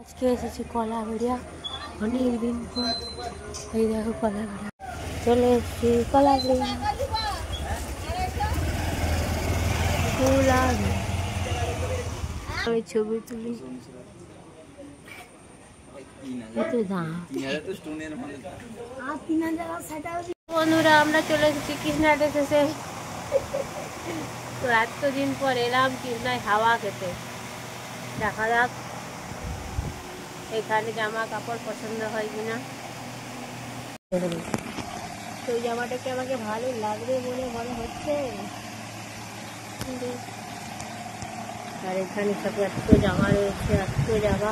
আজকে এসেছি কলাবেড়িয়া, অনেক দিন পর। এই দেখো কলাবেড়িয়া চলে এসেছি। কলাবেড়িয়া আমি ছবি তুলি। বন্ধুরা, আমরা চলে এসেছি কৃষ্ণাট এসেছে। তো এতদিন পর এলাম কৃষ্ণায় হাওয়া খেতে। দেখা যাক এখানে জামা কাপড় পছন্দ হয় কিনা। তো এই জামাটাকে আমাকে ভালো লাগবে বলে মনে হচ্ছে। আর এখানে সব এত জামা রয়েছে, এত জামা।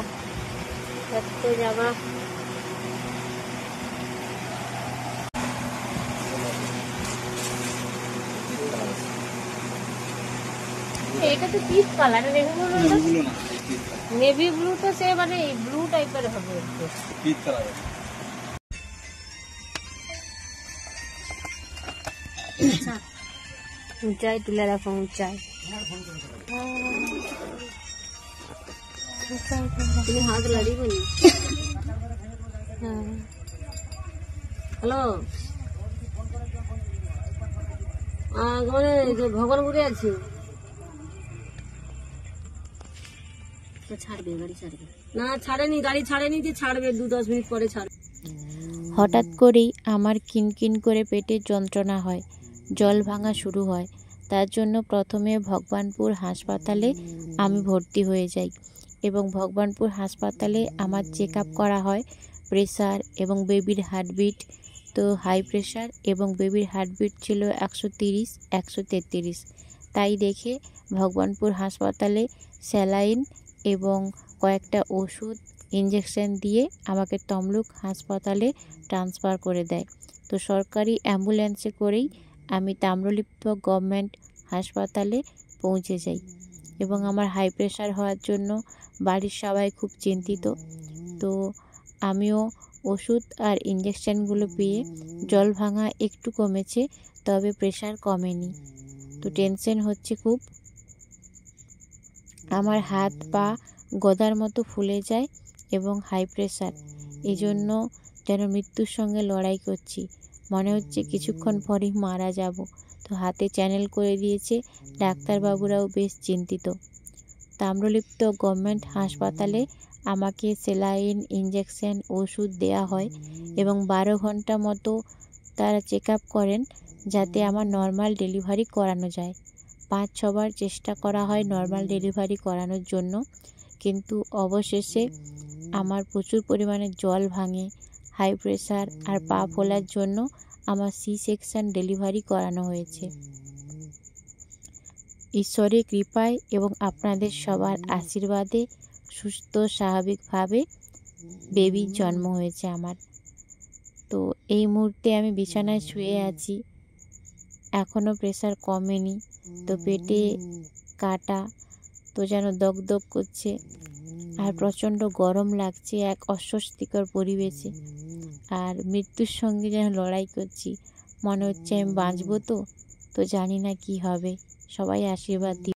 এটা তো পিচ কালার, নেভি ব্লু তো সে মানে ব্লু টাইপের হবে। ऊंचाई तुले रखो, ऊंचाई हाथ लड़ी बनी। हेलो भगवानपुरे आছি। ছাড়বে গাড়ি, ছাড়বে না, ছাড়েনি গাড়ি, ছাড়েনি যে ছাড়বে 2-10 মিনিট পরে ছাড়বে। হঠাৎ করেই আমার কিনকিন করে পেটের যন্ত্রণা হয়, জল ভাঙা শুরু হয়। তার জন্য প্রথমে ভগবানপুর হাসপাতালে আমি ভর্তি হয়ে যাই এবং ভগবানপুর হাসপাতালে আমার চেক আপ করা হয় প্রেসার এবং বেবির হার্টবিট। তো হাই প্রেসার এবং বেবির হার্টবিট ছিল 130-133। তাই দেখে ভগবানপুর হাসপাতালে স্যালাইন এবং কয়েকটা ওষুধ ইঞ্জেকশন দিয়ে আমাকে তমলুক হাসপাতালে ট্রান্সফার করে দেয়। তো সরকারি অ্যাম্বুলেন্সে করেই আমি তাম্রলিপ্ত গভর্নমেন্ট হাসপাতালে পৌঁছে যাই এবং আমার হাই প্রেশার হওয়ার জন্য বাড়ির সবাই খুব চিন্তিত। তো আমিও ওষুধ আর ইঞ্জেকশনগুলো পেয়ে জল ভাঙা একটু কমেছে, তবে প্রেশার কমেনি। তো টেনশন হচ্ছে খুব। আমার হাত পা গদার মতো ফুলে যায় এবং হাই প্রেশার, এই জন্য যেন মৃত্যুর সঙ্গে লড়াই করছি। মনে হচ্ছে কিছুক্ষণ পরেই মারা যাব। তো হাতে চ্যানেল করে দিয়েছে, ডাক্তারবাবুরাও বেশ চিন্তিত। তাম্রলিপ্ত গভর্নমেন্ট হাসপাতালে আমাকে সেলাইন, ইঞ্জেকশন, ওষুধ দেয়া হয় এবং 12 ঘন্টা মতো তারা চেক আপ করেন যাতে আমার নর্মাল ডেলিভারি করানো যায়। 5-6 বার চেষ্টা করা হয় নর্মাল ডেলিভারি করানোর জন্য, কিন্তু অবশেষে আমার প্রচুর পরিমাণে জল ভাঙে, হাই প্রেশার আর পা ফোলার জন্য আমার সি সেকশন ডেলিভারি করানো হয়েছে। ঈশ্বরের কৃপায় এবং আপনাদের সবার আশীর্বাদে সুস্থ স্বাভাবিকভাবে বেবির জন্ম হয়েছে আমার। তো এই মুহূর্তে আমি বিছানায় শুয়ে আছি, এখনও প্রেশার কমেনি। তো পেটে কাটা, তো যেন দগদগ করছে আর প্রচণ্ড গরম লাগছে, এক অস্বস্তিকর পরিবেশে। আর মৃত্যুর সঙ্গে যেন লড়াই করছি, মনে হচ্ছে আমি বাঁচবো তো জানি না কি হবে। সবাই আশীর্বাদ দিন।